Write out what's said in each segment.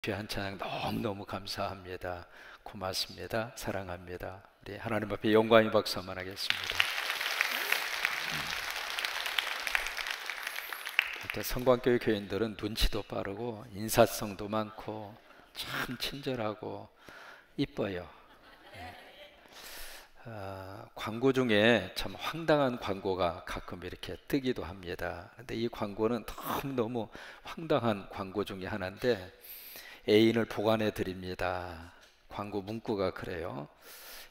귀한 찬양 너무너무 감사합니다. 고맙습니다. 사랑합니다. 우리 하나님 앞에 영광의 박수 한번 하겠습니다. 성광교회 교인들은 눈치도 빠르고 인사성도 많고 참 친절하고 이뻐요. 광고 중에 참 황당한 광고가 가끔 이렇게 뜨기도 합니다. 근데 이 광고는 너무 황당한 광고 중에 하나인데, 애인을 보관해 드립니다. 광고 문구가 그래요.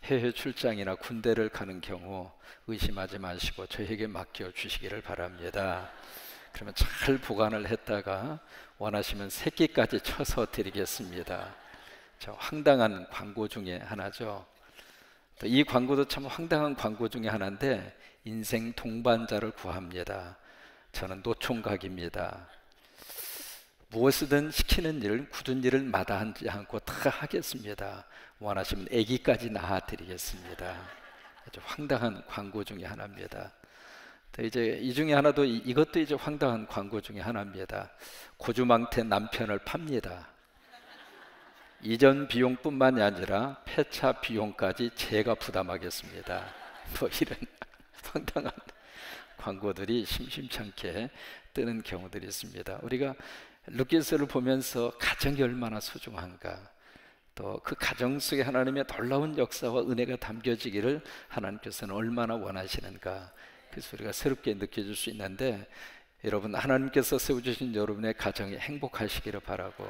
해외 출장이나 군대를 가는 경우 의심하지 마시고 저에게 맡겨 주시기를 바랍니다. 그러면 잘 보관을 했다가 원하시면 새끼까지 쳐서 드리겠습니다. 저 황당한 광고 중에 하나죠. 또 이 광고도 참 황당한 광고 중에 하나인데, 인생 동반자를 구합니다. 저는 노총각입니다. 무엇이든 시키는 일, 굳은 일을 마다하지 않고 다 하겠습니다. 원하시면 아기까지 낳아 드리겠습니다. 아주 황당한 광고 중에 하나입니다. 또 이제 이 중에 하나도, 이것도 이제 황당한 광고 중에 하나입니다. 고주망태 남편을 팝니다. 이전 비용뿐만이 아니라 폐차 비용까지 제가 부담하겠습니다. 뭐 이런 황당한 광고들이 심심찮게 뜨는 경우들이 있습니다. 우리가 루키스를 보면서 가정이 얼마나 소중한가, 또 그 가정 속에 하나님의 놀라운 역사와 은혜가 담겨지기를 하나님께서는 얼마나 원하시는가, 그래서 우리가 새롭게 느껴질 수 있는데, 여러분, 하나님께서 세워주신 여러분의 가정이 행복하시기를 바라고,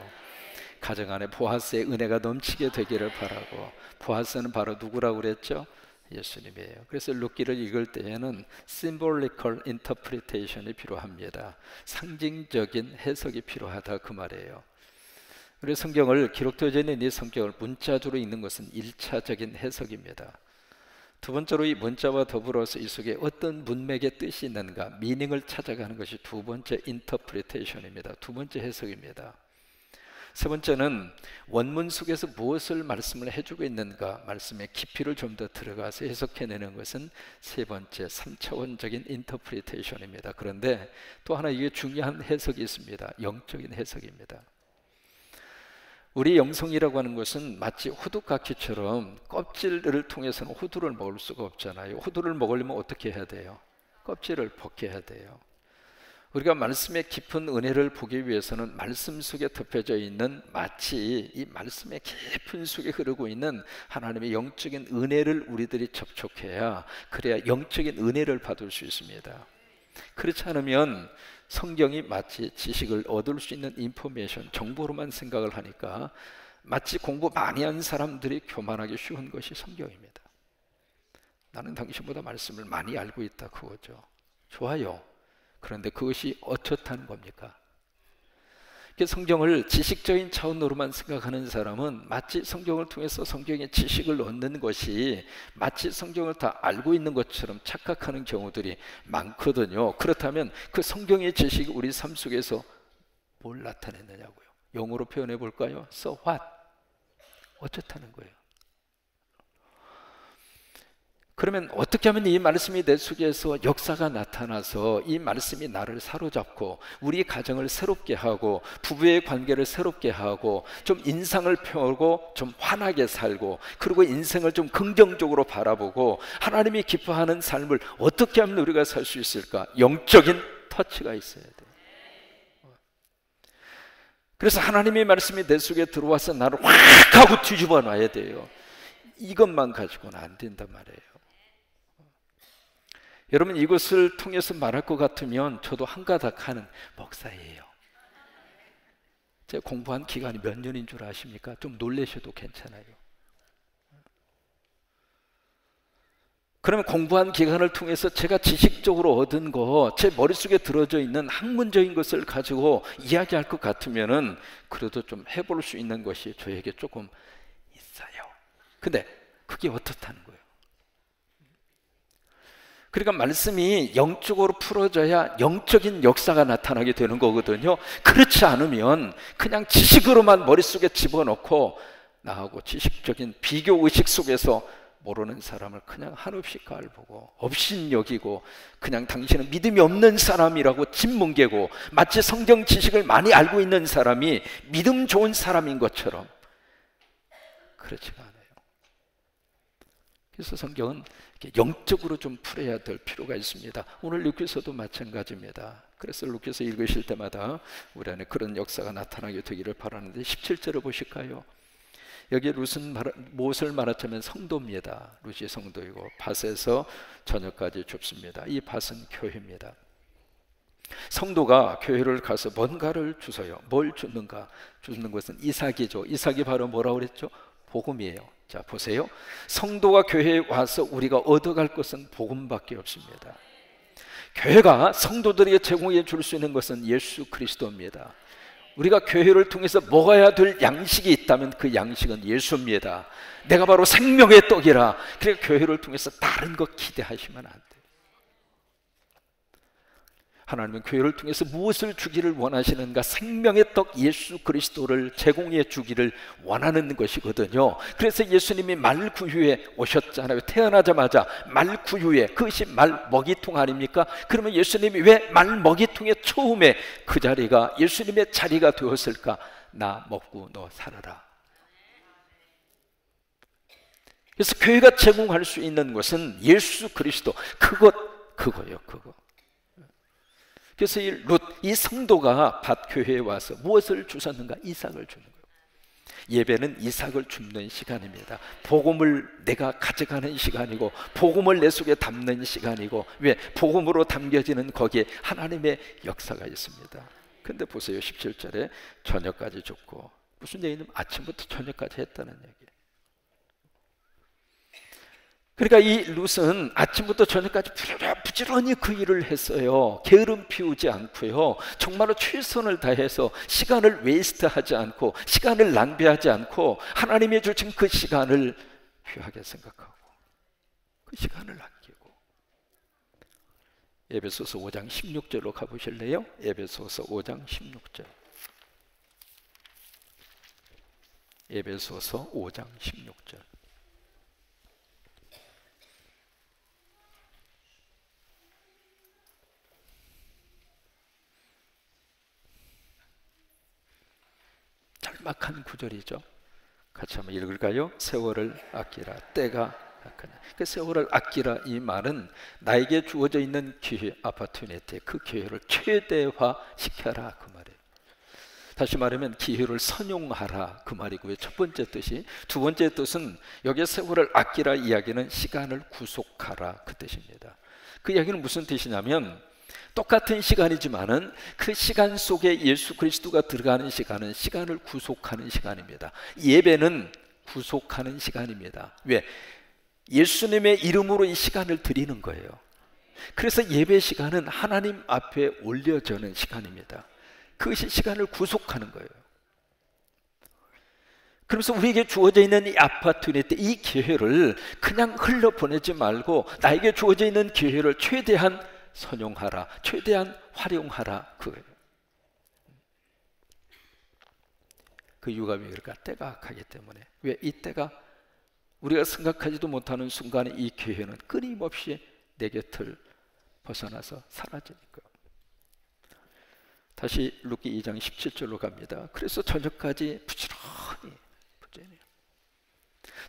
가정 안에 보아스의 은혜가 넘치게 되기를 바라고. 보아스는 바로 누구라고 그랬죠? 예수님이에요. 그래서 룻기를 읽을 때에는 symbolical interpretation이 필요합니다. 상징적인 해석이 필요하다, 그 말이에요. 우리 성경을, 기록되어져 있는 이 성경을 문자적으로 읽는 것은 1차적인 해석입니다. 두 번째로 이 문자와 더불어서 이 속에 어떤 문맥의 뜻이 있는가, 미닝을 찾아가는 것이 두 번째 인터프리테이션입니다. 두 번째 해석입니다. 세 번째는 원문 속에서 무엇을 말씀을 해주고 있는가, 말씀의 깊이를 좀 더 들어가서 해석해내는 것은 세 번째 3차원적인 인터프리테이션입니다. 그런데 또 하나 이게 중요한 해석이 있습니다. 영적인 해석입니다. 우리 영성이라고 하는 것은 마치 호두깎이처럼 껍질을 통해서는 호두를 먹을 수가 없잖아요. 호두를 먹으려면 어떻게 해야 돼요? 껍질을 벗겨야 돼요. 우리가 말씀의 깊은 은혜를 보기 위해서는 말씀 속에 덮여져 있는, 마치 이 말씀의 깊은 속에 흐르고 있는 하나님의 영적인 은혜를 우리들이 접촉해야, 그래야 영적인 은혜를 받을 수 있습니다. 그렇지 않으면 성경이 마치 지식을 얻을 수 있는 인포메이션, 정보로만 생각을 하니까 마치 공부 많이 한 사람들이 교만하기 쉬운 것이 성경입니다. 나는 당신보다 말씀을 많이 알고 있다, 그거죠. 좋아요. 그런데 그것이 어떻다는 겁니까? 성경을 지식적인 차원으로만 생각하는 사람은 마치 성경을 통해서 성경의 지식을 얻는 것이 마치 성경을 다 알고 있는 것처럼 착각하는 경우들이 많거든요. 그렇다면 그 성경의 지식이 우리 삶 속에서 뭘 나타내느냐고요. 영어로 표현해 볼까요? So what? 어쩌다는 거예요. 그러면 어떻게 하면 이 말씀이 내 속에서 역사가 나타나서 이 말씀이 나를 사로잡고 우리 가정을 새롭게 하고 부부의 관계를 새롭게 하고 좀 인상을 펴고 좀 환하게 살고, 그리고 인생을 좀 긍정적으로 바라보고 하나님이 기뻐하는 삶을 어떻게 하면 우리가 살 수 있을까? 영적인 터치가 있어야 돼요. 그래서 하나님의 말씀이 내 속에 들어와서 나를 확 하고 뒤집어 놔야 돼요. 이것만 가지고는 안 된단 말이에요. 여러분, 이것을 통해서 말할 것 같으면 저도 한가닥 하는 목사예요. 제가 공부한 기간이 몇 년인 줄 아십니까? 좀 놀라셔도 괜찮아요. 그러면 공부한 기간을 통해서 제가 지식적으로 얻은 거, 제 머릿속에 들어져 있는 학문적인 것을 가지고 이야기할 것 같으면은 그래도 좀 해볼 수 있는 것이 저에게 조금 있어요. 근데 그게 어떻다는 거예요? 그러니까 말씀이 영적으로 풀어져야 영적인 역사가 나타나게 되는 거거든요. 그렇지 않으면 그냥 지식으로만 머릿속에 집어넣고 나하고 지식적인 비교의식 속에서 모르는 사람을 그냥 한없이 깔보고 업신여기고 그냥 당신은 믿음이 없는 사람이라고 짓뭉개고 마치 성경 지식을 많이 알고 있는 사람이 믿음 좋은 사람인 것처럼 그렇지가 않아요. 그래서 성경은 영적으로 좀 풀어야 될 필요가 있습니다. 오늘 루카서도 마찬가지입니다. 그래서 루카서 읽으실 때마다 우리 안에 그런 역사가 나타나게 되기를 바라는데 17절을 보실까요? 여기 룻은 무엇을 말하자면 성도입니다. 룻이 성도이고 밭에서 저녁까지 줍습니다. 이 밭은 교회입니다. 성도가 교회를 가서 뭔가를 주서요. 뭘 주는가? 주는 것은 이삭이죠. 이삭이 바로 뭐라고 그랬죠? 복음이에요. 자, 보세요. 성도가 교회에 와서 우리가 얻어갈 것은 복음밖에 없습니다. 교회가 성도들에게 제공해 줄 수 있는 것은 예수 그리스도입니다. 우리가 교회를 통해서 먹어야 될 양식이 있다면 그 양식은 예수입니다. 내가 바로 생명의 떡이라. 그러니까 교회를 통해서 다른 것 기대하시면 안 돼요. 하나님은 교회를 통해서 무엇을 주기를 원하시는가? 생명의 떡 예수 그리스도를 제공해 주기를 원하는 것이거든요. 그래서 예수님이 말구유에 오셨잖아요. 태어나자마자 말구유에, 그것이 말 먹이통 아닙니까? 그러면 예수님이 왜 말 먹이통의 처음에 그 자리가 예수님의 자리가 되었을까? 나 먹고 너 살아라. 그래서 교회가 제공할 수 있는 것은 예수 그리스도, 그거예요. 그거. 그래서 이 성도가 밭교회에 와서 무엇을 주셨는가? 이삭을 주는 거예요. 예배는 이삭을 줍는 시간입니다. 복음을 내가 가져가는 시간이고 복음을 내 속에 담는 시간이고, 왜? 복음으로 담겨지는 거기에 하나님의 역사가 있습니다. 근데 보세요. 17절에 저녁까지 줬고, 무슨 얘기냐면 아침부터 저녁까지 했다는 얘기예요. 그러니까 이 룻은 아침부터 저녁까지 부지런히 그 일을 했어요. 게으름 피우지 않고요. 정말로 최선을 다해서 시간을 웨이스트하지 않고, 시간을 낭비하지 않고 하나님이 주신 그 시간을 귀하게 생각하고 그 시간을 아끼고. 에베소서 5장 16절로 가보실래요? 에베소서 5장 16절. 에베소서 5장 16절. 짤막한 구절이죠. 같이 한번 읽을까요? 세월을 아끼라. 때가 약하냐. 그 세월을 아끼라, 이 말은 나에게 주어져 있는 기회, 아파트니티, 그 기회를 최대화시켜라, 그 말이에요. 다시 말하면 기회를 선용하라, 그 말이고요. 첫 번째 뜻이. 두 번째 뜻은 여기에 세월을 아끼라 이야기는 시간을 구속하라, 그 뜻입니다. 그 이야기는 무슨 뜻이냐면, 똑같은 시간이지만은 그 시간 속에 예수 그리스도가 들어가는 시간은 시간을 구속하는 시간입니다. 예배는 구속하는 시간입니다. 왜? 예수님의 이름으로 이 시간을 드리는 거예요. 그래서 예배 시간은 하나님 앞에 올려주는 시간입니다. 그것이 시간을 구속하는 거예요. 그러면서 우리에게 주어져 있는 이 아파트니티, 이 기회를 그냥 흘려보내지 말고 나에게 주어져 있는 기회를 최대한 선용하라, 최대한 활용하라, 그거예요. 그 이유가 왜 그럴까? 때가 악하기 때문에. 왜? 이 때가 우리가 생각하지도 못하는 순간에 이 기회는 끊임없이 내 곁을 벗어나서 사라지니까. 다시 루키 2장 17절로 갑니다. 그래서 저녁까지 부지런히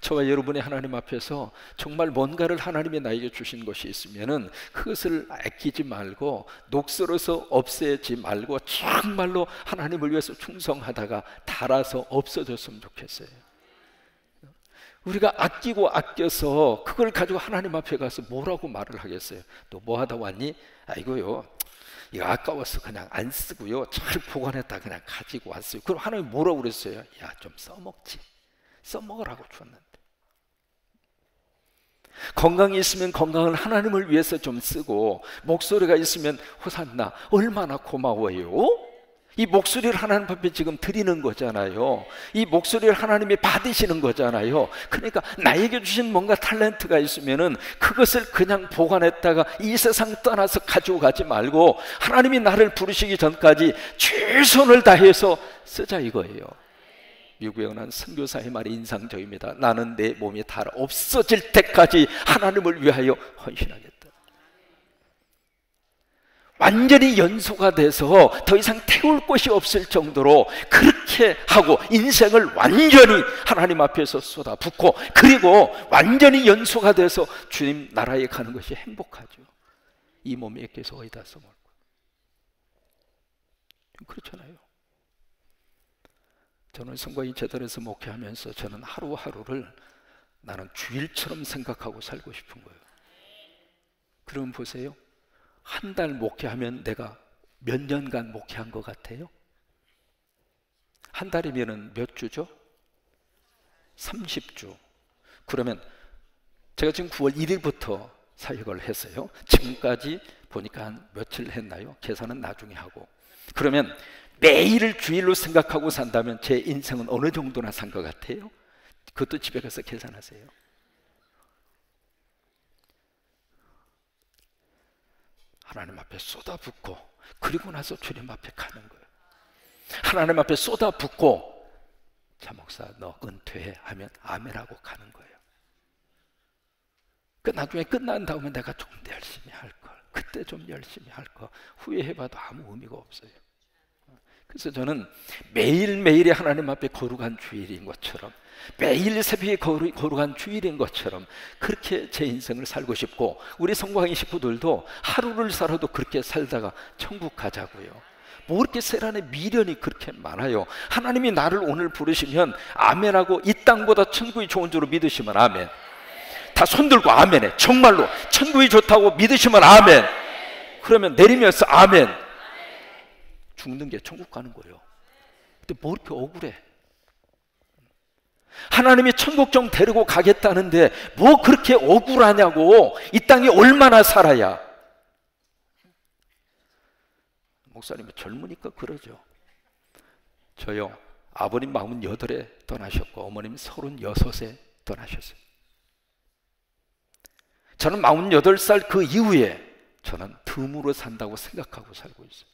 저와 여러분이 하나님 앞에서 정말 뭔가를 하나님이 나에게 주신 것이 있으면은 그것을 아끼지 말고, 녹슬어서 없애지 말고 정말로 하나님을 위해서 충성하다가 닳아서 없어졌으면 좋겠어요. 우리가 아끼고 아껴서 그걸 가지고 하나님 앞에 가서 뭐라고 말을 하겠어요? 너 뭐 하다 왔니? 아이고요, 이거 아까워서 그냥 안 쓰고요, 잘 보관했다 그냥 가지고 왔어요. 그럼 하나님 뭐라고 그랬어요? 야, 좀 써먹지. 써먹으라고 줬는데. 건강이 있으면 건강을 하나님을 위해서 좀 쓰고, 목소리가 있으면 호산나, 얼마나 고마워요. 이 목소리를 하나님 앞에 지금 드리는 거잖아요. 이 목소리를 하나님이 받으시는 거잖아요. 그러니까 나에게 주신 뭔가 탤런트가 있으면은 그것을 그냥 보관했다가 이 세상 떠나서 가지고 가지 말고 하나님이 나를 부르시기 전까지 최선을 다해서 쓰자, 이거예요. 미국에 온 한 선교사의 말이 인상적입니다. 나는 내 몸이 다 없어질 때까지 하나님을 위하여 헌신하겠다. 완전히 연소가 돼서 더 이상 태울 곳이 없을 정도로 그렇게 하고 인생을 완전히 하나님 앞에서 쏟아붓고, 그리고 완전히 연소가 돼서 주님 나라에 가는 것이 행복하죠. 이 몸에 계속 어디다 써먹고. 그렇잖아요. 저는 성광이 재단에서 목회하면서 저는 하루하루를 나는 주일처럼 생각하고 살고 싶은 거예요. 그럼 보세요. 한 달 목회하면 내가 몇 년간 목회한 것 같아요? 한 달이면 몇 주죠? 30주. 그러면 제가 지금 9월 1일부터 사역을 했어요. 지금까지 보니까 한 며칠 했나요? 계산은 나중에 하고. 그러면 매일을 주일로 생각하고 산다면 제 인생은 어느 정도나 산 것 같아요? 그것도 집에 가서 계산하세요. 하나님 앞에 쏟아붓고, 그리고 나서 주님 앞에 가는 거예요. 하나님 앞에 쏟아붓고, 자 목사 너 은퇴해 하면 아멘하고 가는 거예요. 그 나중에 끝난 다음에 내가 좀 더 열심히 할 걸, 그때 좀 열심히 할 거 후회해봐도 아무 의미가 없어요. 그래서 저는 매일매일이 하나님 앞에 거룩한 주일인 것처럼, 매일 새벽에 거룩한 주일인 것처럼 그렇게 제 인생을 살고 싶고, 우리 성광이 식구들도 하루를 살아도 그렇게 살다가 천국 가자고요. 뭐 그렇게 세란에 미련이 그렇게 많아요. 하나님이 나를 오늘 부르시면 아멘하고 이 땅보다 천국이 좋은 줄로 믿으시면 아멘. 다 손들고 아멘해. 정말로 천국이 좋다고 믿으시면 아멘. 그러면 내리면서 아멘. 죽는 게 천국 가는 거예요. 근데 뭐 이렇게 억울해? 하나님이 천국정 데리고 가겠다는데 뭐 그렇게 억울하냐고. 이 땅에 얼마나 살아야. 목사님은 젊으니까 그러죠. 저요, 아버님 48에 떠나셨고 어머님 36에 떠나셨어요. 저는 48살 그 이후에 저는 덤으로 산다고 생각하고 살고 있어요.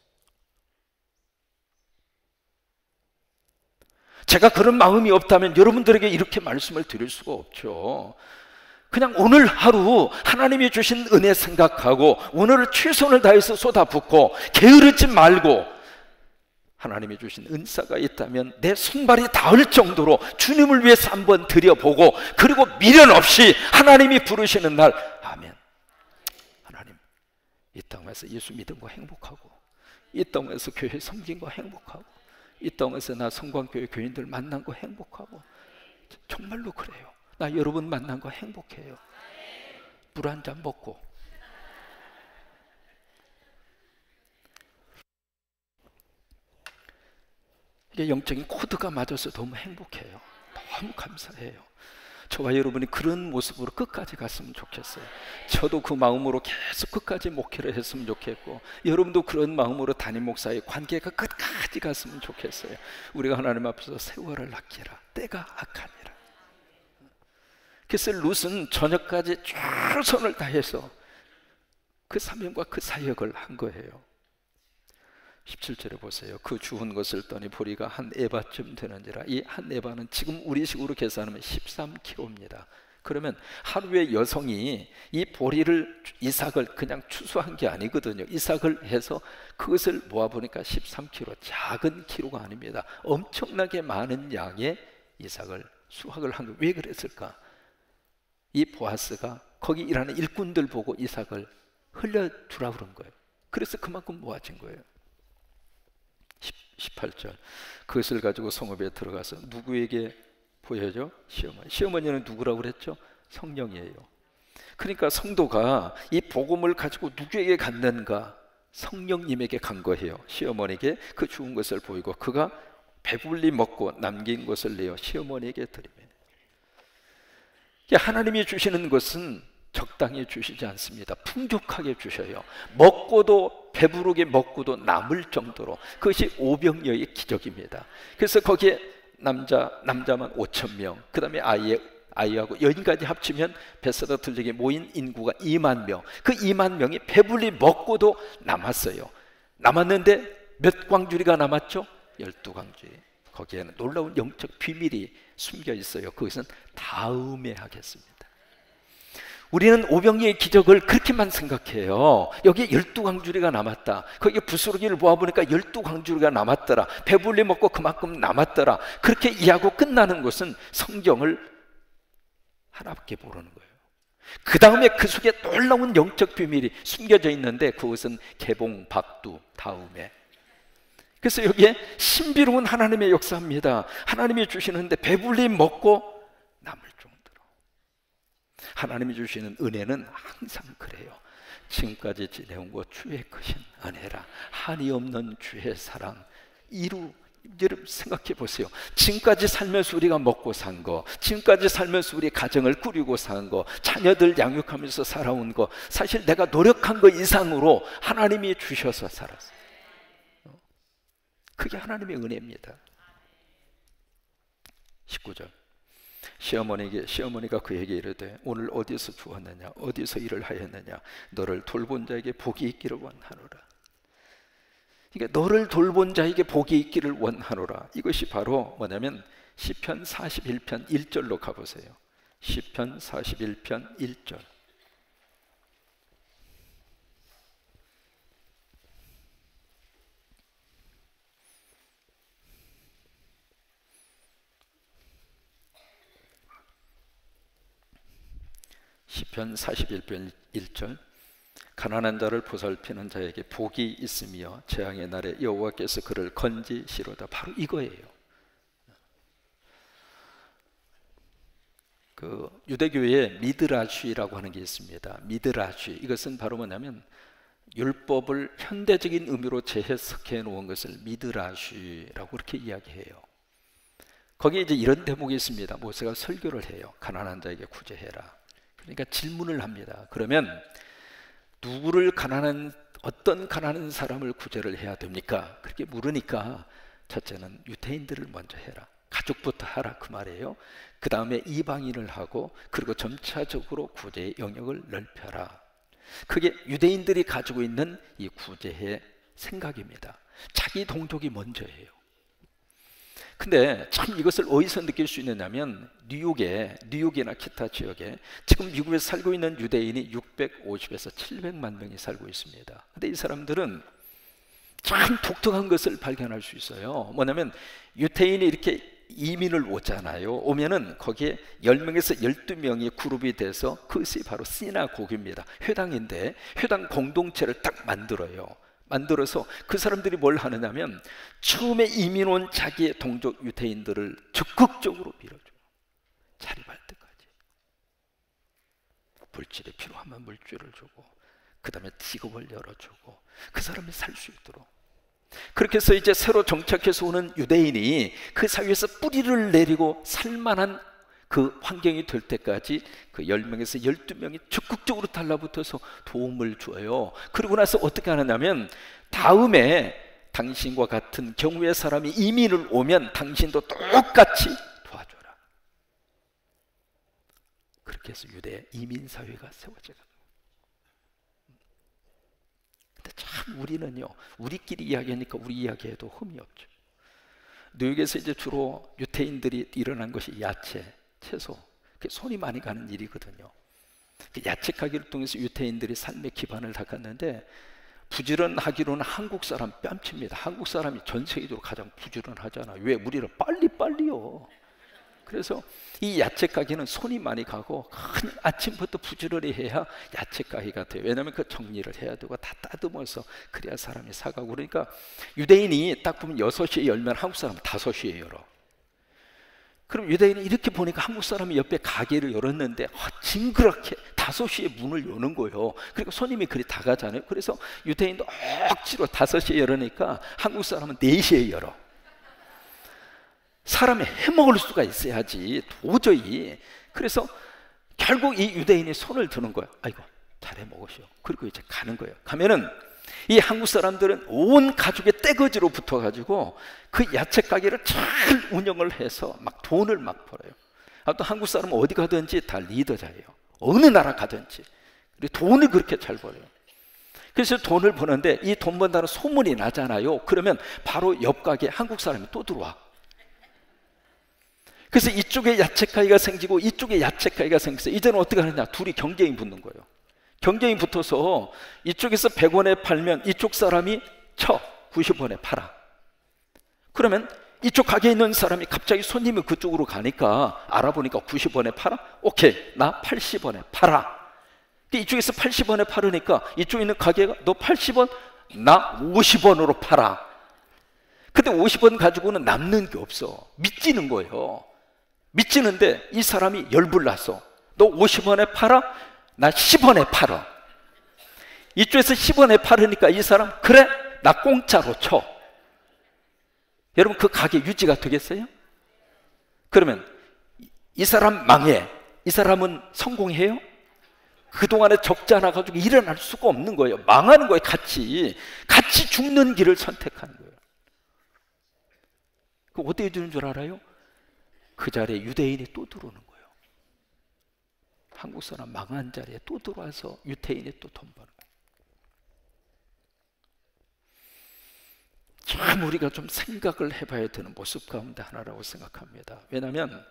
제가 그런 마음이 없다면 여러분들에게 이렇게 말씀을 드릴 수가 없죠. 그냥 오늘 하루 하나님이 주신 은혜 생각하고 오늘을 최선을 다해서 쏟아붓고 게으르지 말고, 하나님이 주신 은사가 있다면 내 손발이 닿을 정도로 주님을 위해서 한번 드려보고, 그리고 미련 없이 하나님이 부르시는 날 아멘. 하나님, 이 땅에서 예수 믿은 거 행복하고, 이 땅에서 교회 섬긴 거 행복하고, 이 땅에서 나 성광교회 교인들 만난 거 행복하고, 정말로 그래요. 나 여러분 만난 거 행복해요. 물 한 잔 먹고. 이게 영적인 코드가 맞아서 너무 행복해요. 너무 감사해요. 저와 여러분이 그런 모습으로 끝까지 갔으면 좋겠어요. 저도 그 마음으로 계속 끝까지 목회를 했으면 좋겠고, 여러분도 그런 마음으로 담임 목사의 관계가 끝까지 갔으면 좋겠어요. 우리가 하나님 앞에서 세월을 아끼라, 때가 악하니라. 그래서 룻은 저녁까지 최선을 다해서 그 사명과 그 사역을 한 거예요. 17절에 보세요. 그 주운 것을 떠니 보리가 한 에바쯤 되는지라. 이 한 에바는 지금 우리 식으로 계산하면 13kg입니다. 그러면 하루에 여성이 이 보리를, 이삭을 그냥 추수한 게 아니거든요. 이삭을 해서 그것을 모아보니까 13kg, 작은 키로가 아닙니다. 엄청나게 많은 양의 이삭을 수확을 한 거예요. 왜 그랬을까? 이 보아스가 거기 일하는 일꾼들 보고 이삭을 흘려주라 그런 거예요. 그래서 그만큼 모아진 거예요. 18절, 그것을 가지고 성읍에 들어가서 누구에게 보여줘? 시어머니. 시어머니는 누구라고 그랬죠? 성령이에요. 그러니까 성도가 이 복음을 가지고 누구에게 갔는가? 성령님에게 간 거예요. 시어머니에게 그 주운 것을 보이고 그가 배불리 먹고 남긴 것을 내어 시어머니에게 드리며. 하나님이 주시는 것은 적당히 주시지 않습니다. 풍족하게 주셔요. 먹고도, 배부르게 먹고도 남을 정도로. 그것이 오병이어의 기적입니다. 그래서 거기에 남자만 5,000명, 그 다음에 아이하고 여인까지 합치면 베세다 들녘에 모인 인구가 2만 명. 그 2만 명이 배불리 먹고도 남았어요. 남았는데 몇 광주리가 남았죠? 12광주리. 거기에는 놀라운 영적 비밀이 숨겨 있어요. 그것은 다음에 하겠습니다. 우리는 오병이의 기적을 그렇게만 생각해요. 여기에 12광주리가 남았다. 거기에 부스러기를 모아보니까 12광주리가 남았더라. 배불리 먹고 그만큼 남았더라. 그렇게 이해하고 끝나는 것은 성경을 하나밖에 모르는 거예요. 그 다음에 그 속에 놀라운 영적 비밀이 숨겨져 있는데 그것은 개봉 박두 다음에. 그래서 여기에 신비로운 하나님의 역사입니다. 하나님이 주시는데 배불리 먹고 남을 정도로. 하나님이 주시는 은혜는 항상 그래요. 지금까지 지내온 것 주의 크신 은혜라. 한이 없는 주의 사랑. 여러분 생각해 보세요. 지금까지 살면서 우리가 먹고 산 거, 지금까지 살면서 우리 가정을 꾸리고 산 거, 자녀들 양육하면서 살아온 거, 사실 내가 노력한 거 이상으로 하나님이 주셔서 살았어요. 그게 하나님의 은혜입니다. 19절 시어머니가 그에게 이르되 오늘 어디서 주었느냐 어디서 일을 하였느냐 너를 돌본 자에게 복이 있기를 원하노라. 그러니까 너를 돌본 자에게 복이 있기를 원하노라. 이것이 바로 뭐냐면 시편 41편 1절로 가보세요. 시편 41편 1절. 시편 41편 1절. 가난한 자를 보살피는 자에게 복이 있으며 재앙의 날에 여호와께서 그를 건지시로다. 바로 이거예요. 그 유대교에 미드라쉬라고 하는 게 있습니다. 미드라쉬, 이것은 바로 뭐냐면 율법을 현대적인 의미로 재해석해 놓은 것을 미드라쉬라고 그렇게 이야기해요. 거기에 이제 이런 대목이 있습니다. 모세가 설교를 해요. 가난한 자에게 구제해라. 그러니까 질문을 합니다. 그러면 누구를 어떤 가난한 사람을 구제를 해야 됩니까? 그렇게 물으니까 첫째는 유대인들을 먼저 해라. 가족부터 하라 그 말이에요. 그 다음에 이방인을 하고 그리고 점차적으로 구제의 영역을 넓혀라. 그게 유대인들이 가지고 있는 이 구제의 생각입니다. 자기 동족이 먼저예요. 근데 참 이것을 어디서 느낄 수 있느냐면 뉴욕이나 기타 지역에 지금 미국에 살고 있는 유대인이 650에서 700만 명이 살고 있습니다. 근데 이 사람들은 참 독특한 것을 발견할 수 있어요. 뭐냐면 유대인이 이렇게 이민을 오잖아요. 오면은 거기에 10명에서 12명이 그룹이 돼서 그것이 바로 시나고기입니다. 회당인데 회당 공동체를 딱 만들어서 그 사람들이 뭘 하느냐면 처음에 이민 온 자기의 동족 유대인들을 적극적으로 밀어줘요. 자립할 때까지. 물질이 필요하면 물질을 주고 그 다음에 직업을 열어주고 그 사람이 살 수 있도록. 그렇게 해서 이제 새로 정착해서 오는 유대인이 그 사회에서 뿌리를 내리고 살만한 그 환경이 될 때까지 그 10명에서 12명이 적극적으로 달라붙어서 도움을 줘요. 그러고 나서 어떻게 하느냐면 다음에 당신과 같은 경우의 사람이 이민을 오면 당신도 똑같이 도와줘라. 그렇게 해서 유대 이민사회가 세워져요. 근데 참 우리는요, 우리끼리 이야기하니까 우리 이야기해도 흠이 없죠. 뉴욕에서 이제 주로 유태인들이 일어난 것이 야채, 채소, 손이 많이 가는 일이거든요. 야채 가게를 통해서 유태인들이 삶의 기반을 닦았는데 부지런하기로는 한국 사람 뺨칩니다. 한국 사람이 전 세계적으로 가장 부지런하잖아요. 왜? 우리는 빨리요. 그래서 이 야채 가게는 손이 많이 가고 아침부터 부지런히 해야 야채 가게가 돼요. 왜냐하면 그 정리를 해야 되고 다 따듬어서 그래야 사람이 사가고. 그러니까 유대인이 딱 보면 6시에 열면 한국 사람은 5시에 열어. 그럼 유대인이 이렇게 보니까 한국 사람이 옆에 가게를 열었는데 징그럽게 5시에 문을 여는 거예요. 그러니까 손님이 그리 다 가잖아요. 그래서 유대인도 억지로 5시에 열으니까 한국 사람은 4시에 열어. 사람이 해먹을 수가 있어야지 도저히. 그래서 결국 이 유대인이 손을 드는 거예요. 아이고 잘 해먹으시오. 그리고 이제 가는 거예요. 가면은 이 한국 사람들은 온 가족의 떼거지로 붙어가지고 그 야채 가게를 잘 운영을 해서 막 돈을 막 벌어요. 또 한국 사람은 어디 가든지 다 리더자예요. 어느 나라 가든지 돈을 그렇게 잘 벌어요. 그래서 돈을 버는데 이 돈 번다는 소문이 나잖아요. 그러면 바로 옆 가게 한국 사람이 또 들어와. 그래서 이쪽에 야채가이가 생기고 이쪽에 야채가이가 생겼어요. 이제는 어떻게 하느냐, 둘이 경쟁이 붙는 거예요. 경쟁이 붙어서 이쪽에서 100원에 팔면 이쪽 사람이 90원에 팔아. 그러면 이쪽 가게에 있는 사람이 갑자기 손님이 그쪽으로 가니까 알아보니까 90원에 팔아? 오케이, 나 80원에 팔아. 이쪽에서 80원에 팔으니까 이쪽에 있는 가게가 너 80원? 나 50원으로 팔아. 근데 50원 가지고는 남는 게 없어. 미치는 거예요. 미치는데 이 사람이 열불났어. 너 50원에 팔아? 나 10원에 팔아. 이쪽에서 10원에 팔으니까 이 사람, 그래, 나 공짜로 쳐. 여러분, 그 가게 유지가 되겠어요? 그러면 이 사람 망해. 이 사람은 성공해요? 그동안에 적자 나가지고 일어날 수가 없는 거예요. 망하는 거예요. 같이 죽는 길을 선택하는 거예요. 그 어떻게 되는 줄 알아요? 그 자리에 유대인이 또 들어오는 거예요. 한국 사람 망한 자리에 또 들어와서 유대인이 또 돈 버는 거예요. 참 우리가 좀 생각을 해봐야 되는 모습 가운데 하나라고 생각합니다. 왜냐하면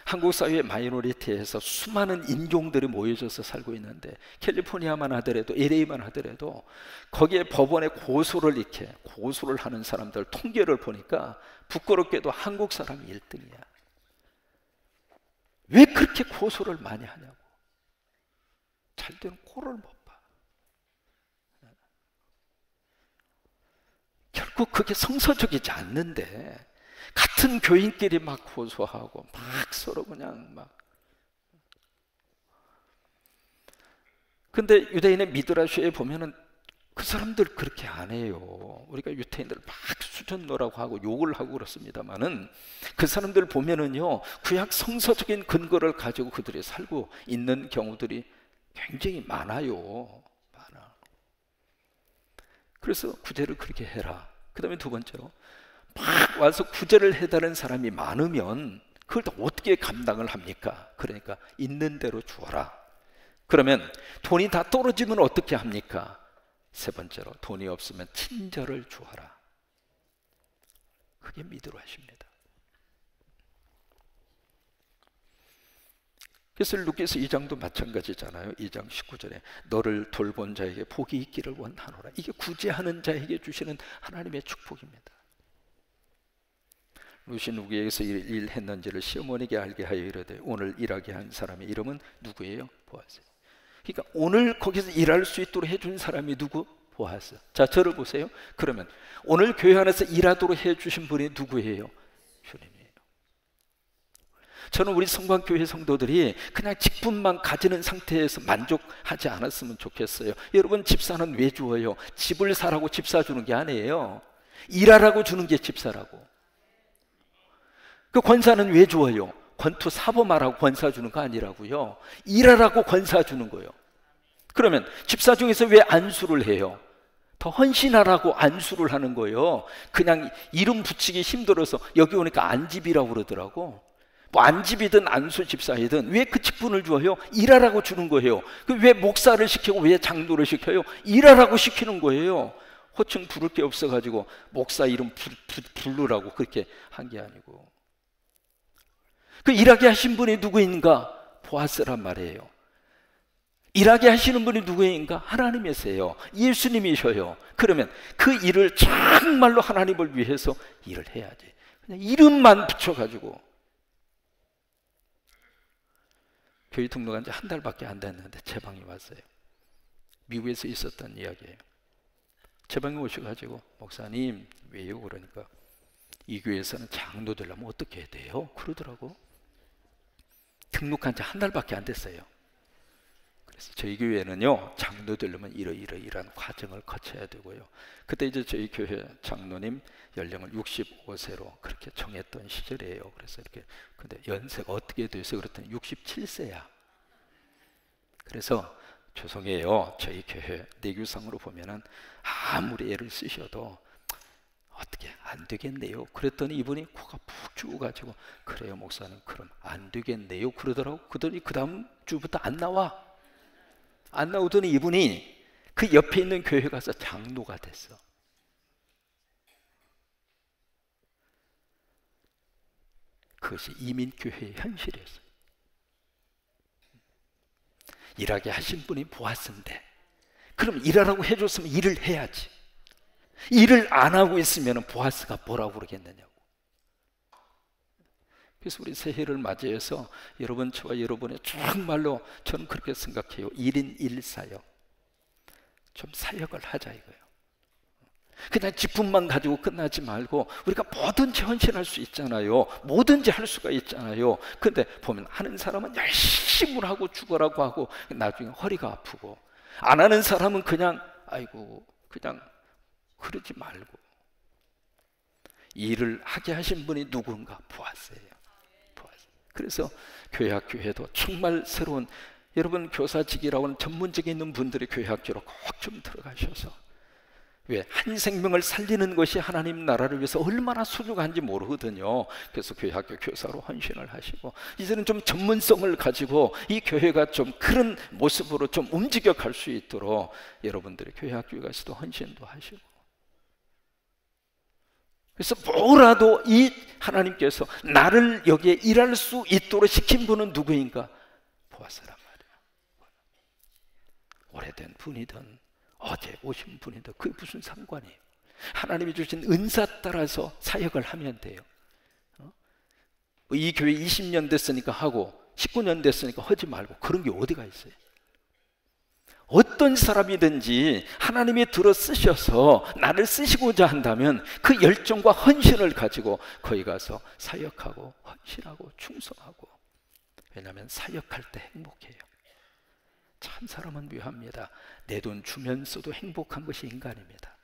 한국 사회의 마이너리티에서 수많은 인종들이 모여져서 살고 있는데, 캘리포니아만 하더라도 LA만 하더라도 거기에 법원에 고소를 하는 사람들 통계를 보니까 부끄럽게도 한국 사람이 1등이야. 왜 그렇게 고소를 많이 하냐고. 잘 되는 꼴을 못 봐. 결국 그게 성서적이지 않는데 같은 교인끼리 막 고소하고 막 서로 그냥 막. 근데 유대인의 미드라시에 보면은 그 사람들 그렇게 안 해요. 우리가 유대인들 막 수전노라고 하고 욕을 하고 그렇습니다만은 그 사람들 보면은요, 구약 성서적인 근거를 가지고 그들이 살고 있는 경우들이 굉장히 많아요. 그래서 구제를 그렇게 해라. 그 다음에 두 번째로, 막 와서 구제를 해달라는 사람이 많으면 그걸 다 어떻게 감당을 합니까? 그러니까 있는 대로 주어라. 그러면 돈이 다 떨어지면 어떻게 합니까? 세 번째로, 돈이 없으면 친절을 주어라. 그게 미드라시입니다. 그래서 루카서 2장도 마찬가지잖아요. 2장 19절에 너를 돌본 자에게 복이 있기를 원하노라. 이게 구제하는 자에게 주시는 하나님의 축복입니다. 루시 누구에게서 일했는지를 시어머니에게 알게 하여 이르되 오늘 일하게 한 사람의 이름은 누구예요? 보아스. 그러니까 오늘 거기서 일할 수 있도록 해준 사람이 누구? 보아스. 자, 저를 보세요. 그러면 오늘 교회 안에서 일하도록 해주신 분이 누구예요? 주님이에요. 저는 우리 성광교회 성도들이 그냥 직분만 가지는 상태에서 만족하지 않았으면 좋겠어요. 여러분, 집사는 왜 주어요? 집을 사라고 집 사주는 게 아니에요. 일하라고 주는 게 집사라고. 그 권사는 왜 주어요? 권투 사범하라고 권사 주는 거 아니라고요. 일하라고 권사 주는 거예요. 그러면 집사 중에서 왜 안수를 해요? 더 헌신하라고 안수를 하는 거예요. 그냥 이름 붙이기 힘들어서 여기 오니까 안집이라고 그러더라고. 뭐 안집이든 안수 집사이든 왜 그 직분을 주어요? 일하라고 주는 거예요. 왜 목사를 시키고 왜 장로를 시켜요? 일하라고 시키는 거예요. 호칭 부를 게 없어가지고 목사 이름 부르라고 그렇게 한 게 아니고. 그 일하게 하신 분이 누구인가? 보아스란 말이에요. 일하게 하시는 분이 누구인가? 하나님이세요. 예수님이셔요. 그러면 그 일을 정말로 하나님을 위해서 일을 해야지. 그냥 이름만 붙여가지고. 교회 등록한 지 한 달밖에 안 됐는데 제 방에 왔어요. 미국에서 있었던 이야기예요. 제 방에 오셔가지고 목사님 왜요? 그러니까 이 교회에서는 장로 되려면 어떻게 해야 돼요? 그러더라고. 등록한 지 한 달밖에 안 됐어요. 그래서 저희 교회는요, 장로 되려면 이러이러이러한 과정을 거쳐야 되고요. 그때 이제 저희 교회 장로님 연령을 65세로 그렇게 정했던 시절이에요. 그래서 이렇게, 근데 연세가 어떻게 돼서 그랬더니 67세야. 그래서 죄송해요, 저희 교회 내규상으로 보면은 아무리 애를 쓰셔도 어떻게 안 되겠네요. 그랬더니 이분이 코가 푹 죽어가지고 그래요 목사님, 그럼 안 되겠네요 그러더라고. 그러더니 그 다음 주부터 안 나오더니 이분이 그 옆에 있는 교회 가서 장로가 됐어. 그것이 이민교회의 현실이었어요. 일하게 하신 분이 보았는데, 그럼 일하라고 해줬으면 일을 해야지. 일을 안 하고 있으면 보아스가 뭐라고 그러겠느냐고. 그래서 우리 새해를 맞이해서 여러분, 저와 여러분의 정말로 저는 그렇게 생각해요. 1인 1사역, 좀 사역을 하자 이거예요. 그냥 직분만 가지고 끝나지 말고 우리가 뭐든지 헌신할 수 있잖아요. 뭐든지 할 수가 있잖아요. 근데 보면 하는 사람은 열심히 하고 죽어라고 하고 나중에 허리가 아프고, 안 하는 사람은 그냥 아이고 그냥 그러지 말고. 일을 하게 하신 분이 누군가? 보았어요. 그래서 교회학교에도 정말 새로운, 여러분 교사직이라고 하는 전문직에 있는 분들이 교회학교로 꼭 좀 들어가셔서, 왜? 한 생명을 살리는 것이 하나님 나라를 위해서 얼마나 소중한지 모르거든요. 그래서 교회학교 교사로 헌신을 하시고, 이제는 좀 전문성을 가지고 이 교회가 좀 그런 모습으로 좀 움직여 갈 수 있도록 여러분들이 교회학교에 가서도 헌신도 하시고, 그래서 뭐라도 이 하나님께서 나를 여기에 일할 수 있도록 시킨 분은 누구인가? 보아서란 말이에요. 오래된 분이든 어제 오신 분이든 그게 무슨 상관이에요. 하나님이 주신 은사 따라서 사역을 하면 돼요. 이 교회 20년 됐으니까 하고 19년 됐으니까 하지 말고 그런 게 어디가 있어요. 어떤 사람이든지 하나님이 들어 쓰셔서 나를 쓰시고자 한다면 그 열정과 헌신을 가지고 거기 가서 사역하고 헌신하고 충성하고. 왜냐하면 사역할 때 행복해요. 참 사람은 묘합니다. 내 돈 주면서도 행복한 것이 인간입니다.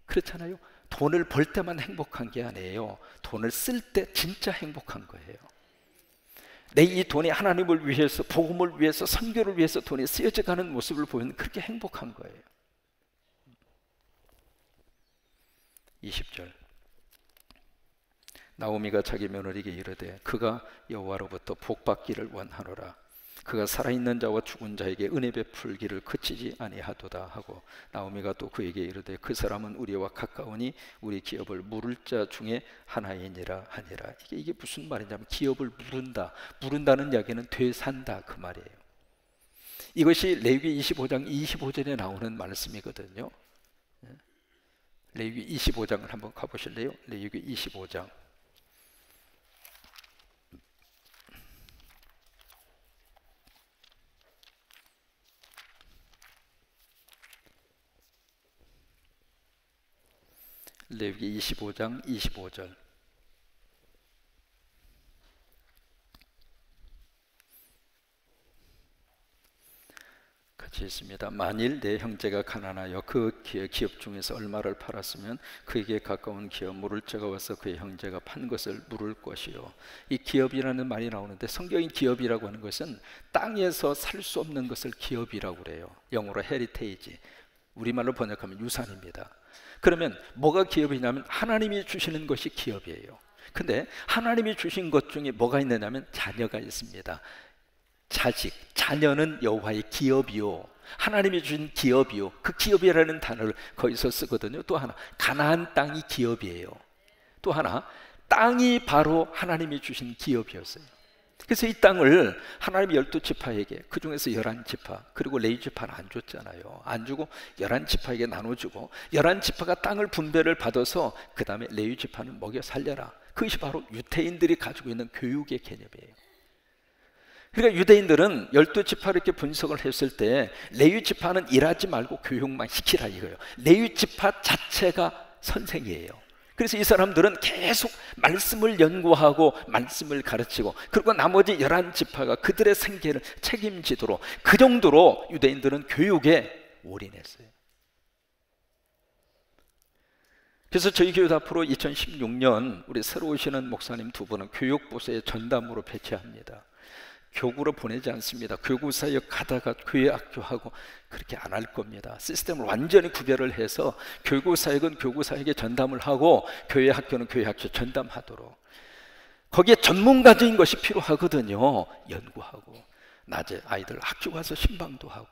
그렇잖아요. 돈을 벌 때만 행복한 게 아니에요. 돈을 쓸 때 진짜 행복한 거예요. 내 이 돈이 하나님을 위해서, 복음을 위해서, 선교를 위해서 돈이 쓰여져 가는 모습을 보면 그렇게 행복한 거예요. 20절, 나오미가 자기 며느리에게 이르되 그가 여호와로부터 복받기를 원하노라. 그가 살아있는 자와 죽은 자에게 은혜 베풀기를 그치지 아니하도다 하고, 나오미가 또 그에게 이르되 그 사람은 우리와 가까우니 우리 기업을 물을 자 중에 하나이니라 하니라. 이게 무슨 말이냐면 기업을 물은다는 이야기는 되산다 그 말이에요. 이것이 레위기 25장 25절에 나오는 말씀이거든요. 레위기 25장을 한번 가보실래요? 레위기 25장. 레위기 25장 25절. 같이 있습니다. 만일 내 형제가 가난하여 그 기업 중에서 얼마를 팔았으면 그에게 가까운 기업 물을 자가 와서 그의 형제가 판 것을 물을 것이요. 이 기업이라는 말이 나오는데, 성경의 기업이라고 하는 것은 땅에서 살 수 없는 것을 기업이라고 그래요. 영어로 헤리테이지, 우리말로 번역하면 유산입니다. 그러면 뭐가 기업이냐면 하나님이 주시는 것이 기업이에요. 근데 하나님이 주신 것 중에 뭐가 있느냐면 자녀가 있습니다. 자식, 자녀는 여호와의 기업이요, 하나님이 주신 기업이요. 그 기업이라는 단어를 거기서 쓰거든요. 또 하나, 가나안 땅이 기업이에요. 또 하나, 땅이 바로 하나님이 주신 기업이었어요. 그래서 이 땅을 하나님이 12지파에게, 그 중에서 11지파, 그리고 레위지파는 안 줬잖아요. 안 주고 11지파에게 나눠주고, 11지파가 땅을 분배를 받아서 그 다음에 레위지파는 먹여 살려라. 그것이 바로 유대인들이 가지고 있는 교육의 개념이에요. 그러니까 유대인들은 12지파를 이렇게 분석을 했을 때 레위지파는 일하지 말고 교육만 시키라 이거예요. 레위지파 자체가 선생이에요. 그래서 이 사람들은 계속 말씀을 연구하고 말씀을 가르치고, 그리고 나머지 11지파가 그들의 생계를 책임지도록, 그 정도로 유대인들은 교육에 올인했어요. 그래서 저희 교회 앞으로 2016년 우리 새로 오시는 목사님 두 분은 교육부서에 전담으로 배치합니다. 교구로 보내지 않습니다. 교구 사역 가다가 교회 학교하고 그렇게 안 할 겁니다. 시스템을 완전히 구별을 해서 교구 사역은 교구 사역에 전담을 하고 교회 학교는 교회 학교 전담하도록. 거기에 전문가적인 것이 필요하거든요. 연구하고, 낮에 아이들 학교 가서 신방도 하고,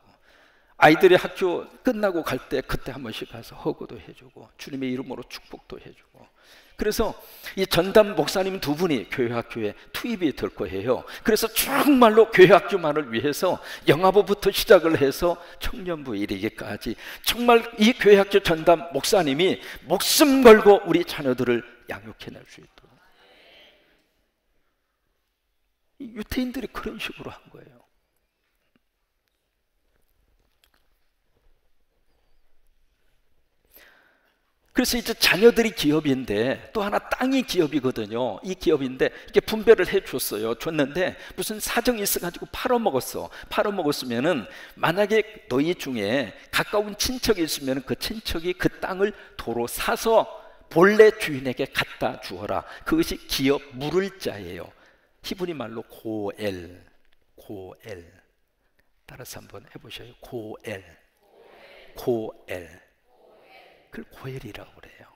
아이들이 학교 끝나고 갈 때 그때 한 번씩 가서 허구도 해주고, 주님의 이름으로 축복도 해주고, 그래서 이 전담 목사님 두 분이 교회학교에 투입이 될 거예요. 그래서 정말로 교회학교만을 위해서 영화부부터 시작을 해서 청년부 이르기까지 정말 이 교회학교 전담 목사님이 목숨 걸고 우리 자녀들을 양육해낼 수 있도록. 이 유태인들이 그런 식으로 한 거예요. 그래서 이제 자녀들이 기업인데 또 하나 땅이 기업이거든요. 이 기업인데 이게 분배를 해줬어요. 줬는데 무슨 사정이 있어가지고 팔아먹었어. 팔아먹었으면은 만약에 너희 중에 가까운 친척이 있으면 그 친척이 그 땅을 도로 사서 본래 주인에게 갖다 주어라. 그것이 기업 물을 자예요. 히브리 말로 고엘, 고엘. 따라서 한번 해보셔요. 고엘, 고엘. 그걸 고엘이라고 그래요.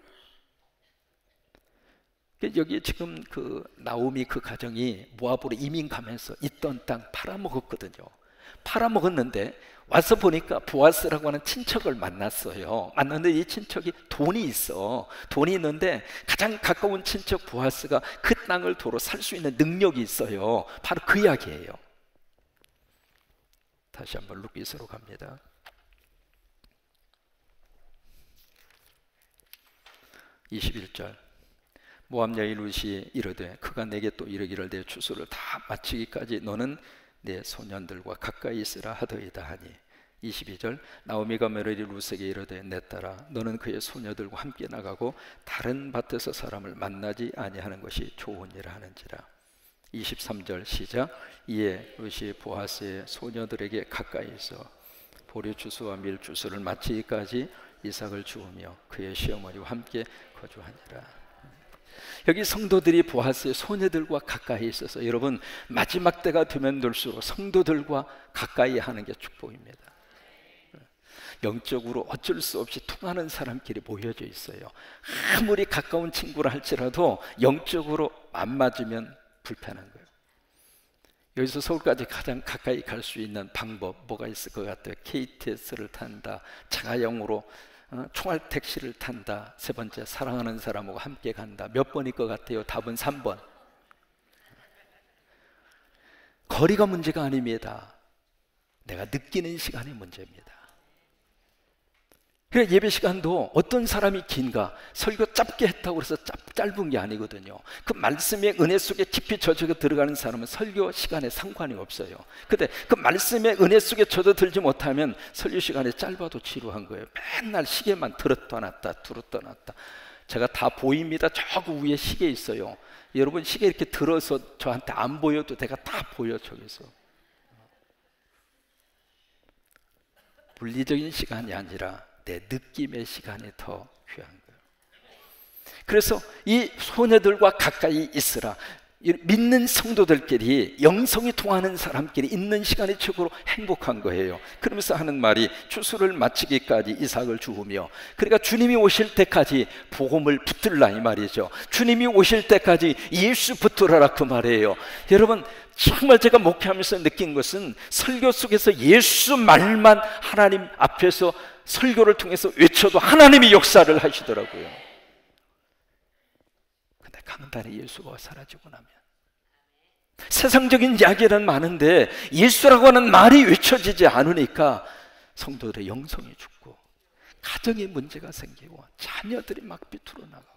여기 지금 그 나오미 그 가정이 모압으로 이민 가면서 있던 땅 팔아먹었거든요. 팔아먹었는데 와서 보니까 보아스라고 하는 친척을 만났어요. 만났는데 이 친척이 돈이 있어. 돈이 있는데 가장 가까운 친척 보아스가 그 땅을 도로 살 수 있는 능력이 있어요. 바로 그 이야기예요. 다시 한번 루키서로 갑니다. 21절. 모압 여인 룻이 이르되 그가 내게 또 이르기를 내 추수를 다 마치기까지 너는 내 소년들과 가까이 있으라 하더이다 하니. 22절. 나오미가 며느리 룻에게 이르되 내 딸아 너는 그의 소녀들과 함께 나가고 다른 밭에서 사람을 만나지 아니하는 것이 좋으니라 하는지라. 23절 시작. 이에 룻이 보아스의 소녀들에게 가까이 있어 보리 추수와 밀 추수를 마치기까지 이삭을 주우며 그의 시어머니와 함께 거주하니라. 여기 성도들이 보아스의 소녀들과 가까이 있어서 여러분 마지막 때가 되면 될수록 성도들과 가까이 하는 게 축복입니다. 영적으로 어쩔 수 없이 통하는 사람끼리 모여져 있어요. 아무리 가까운 친구라 할지라도 영적으로 안 맞으면 불편한 거예요. 여기서 서울까지 가장 가까이 갈 수 있는 방법 뭐가 있을 것 같아요? KTX를 탄다, 자가용으로 총알 택시를 탄다, 세 번째 사랑하는 사람하고 함께 간다. 몇 번일 것 같아요? 답은 3번. 거리가 문제가 아닙니다. 내가 느끼는 시간이 문제입니다. 그래 예배 시간도 어떤 사람이 긴가 설교 짧게 했다고 해서 짧은 게 아니거든요. 그 말씀의 은혜 속에 깊이 젖어 들어가는 사람은 설교 시간에 상관이 없어요. 근데 그 말씀의 은혜 속에 젖어들지 못하면 설교 시간이 짧아도 지루한 거예요. 맨날 시계만 들었다 놨다 들었다 놨다. 제가 다 보입니다. 저 위에 시계 있어요. 여러분 시계 이렇게 들어서 저한테 안 보여도 내가 다 보여. 저기서 물리적인 시간이 아니라 내 느낌의 시간이 더 귀한 거예요. 그래서 이 소녀들과 가까이 있으라. 믿는 성도들끼리 영성이 통하는 사람끼리 있는 시간이 최고로 행복한 거예요. 그러면서 하는 말이 추수를 마치기까지 이삭을 주우며, 그러니까 주님이 오실 때까지 복음을 붙들라 이 말이죠. 주님이 오실 때까지 예수 붙들어라 그 말이에요. 여러분 정말 제가 목회하면서 느낀 것은 설교 속에서 예수 말만 하나님 앞에서 설교를 통해서 외쳐도 하나님이 역사를 하시더라고요. 근데 강단에 예수가 사라지고 나면 세상적인 이야기는 많은데 예수라고 하는 말이 외쳐지지 않으니까 성도들의 영성이 죽고 가정에 문제가 생기고 자녀들이 막 비틀어 나가고,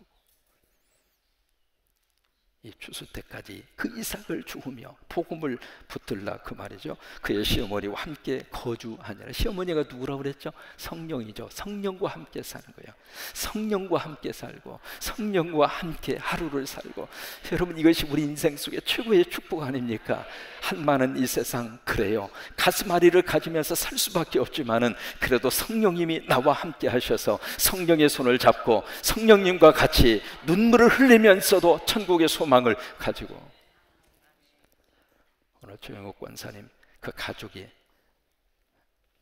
이 추수 때까지 그 이삭을 주우며 복음을 붙들라 그 말이죠. 그의 시어머니와 함께 거주하니라. 시어머니가 누구라고 그랬죠? 성령이죠. 성령과 함께 사는 거예요. 성령과 함께 살고 성령과 함께 하루를 살고. 여러분 이것이 우리 인생 속의 최고의 축복 아닙니까? 한많은 이 세상 그래요. 가슴앓이를 가지면서 살 수밖에 없지만은 그래도 성령님이 나와 함께 하셔서 성령의 손을 잡고 성령님과 같이 눈물을 흘리면서도 천국의 소망을 가지고. 오늘 조영욱 권사님 그 가족이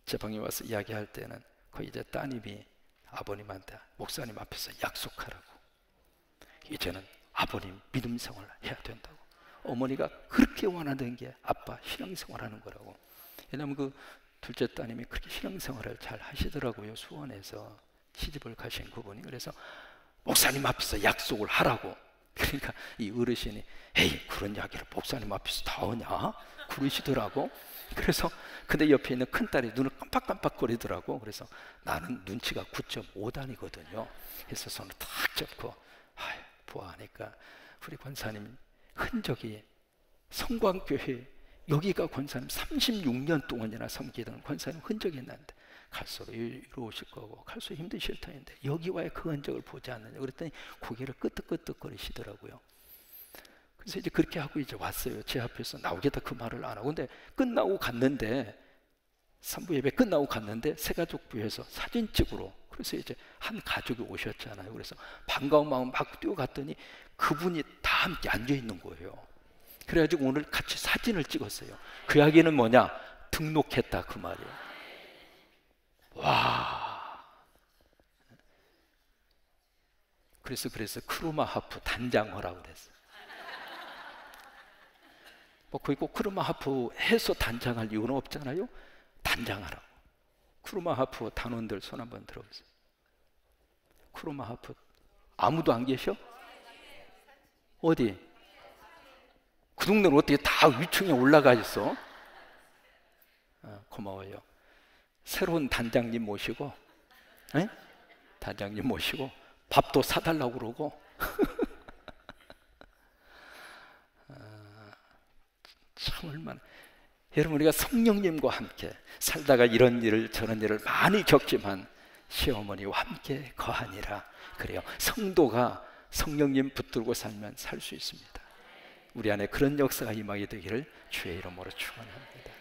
제 방에 와서 이야기할 때는 그 이제 따님이 아버님한테 목사님 앞에서 약속하라고, 이제는 아버님 믿음 생활을 해야 된다고. 어머니가 그렇게 원하는 게 아빠 신앙생활하는 거라고. 왜냐하면 그 둘째 따님이 그렇게 신앙생활을 잘 하시더라고요. 수원에서 시집을 가신 그분이. 그래서 목사님 앞에서 약속을 하라고. 그러니까 이 어르신이 에이, 그런 이야기를 목사님 앞에서 다 하냐? 그러시더라고. 그래서 근데 옆에 있는 큰딸이 눈을 깜빡깜빡거리더라고. 그래서 나는 눈치가 9.5단이거든요. 그래서 손을 탁 잡고 보아하니까 우리 권사님 흔적이 성광교회, 여기가 권사님 36년 동안이나 섬기던 권사님 흔적이 있는데 갈수록 이루어오실 거고 갈수록 힘드실 터인데 여기와의 그 흔적을 보지 않느냐. 그랬더니 고개를 끄덕끄덕거리시더라고요. 그래서 이제 그렇게 하고 이제 왔어요. 제 앞에서 나오겠다 그 말을 안 하고. 근데 끝나고 갔는데, 산부 예배 끝나고 갔는데 새가족부에서 사진 찍으러, 그래서 이제 한 가족이 오셨잖아요. 그래서 반가운 마음 막 뛰어갔더니 그분이 다 함께 앉아 있는 거예요. 그래가지고 오늘 같이 사진을 찍었어요. 그 이야기는 뭐냐? 등록했다 그 말이에요. 와. 그래서 크루마 하프 단장하라고 그랬어요. 뭐 거기 꼭 크루마 하프 해서 단장할 이유는 없잖아요. 단장하라고. 크루마 하프 단원들 손 한번 들어보세요. 크루마 하프 아무도 안 계셔? 어디? 그 동네는 어떻게 다 위층에 올라가 있어? 고마워요. 새로운 단장님 모시고, 에? 단장님 모시고 밥도 사달라고 그러고. 참 얼마나. 여러분, 우리가 성령님과 함께 살다가 이런 일을 저런 일을 많이 겪지만 시어머니와 함께 거하니라. 그래요. 성도가 성령님 붙들고 살면 살 수 있습니다. 우리 안에 그런 역사가 임하게 되기를 주의 이름으로 축원합니다.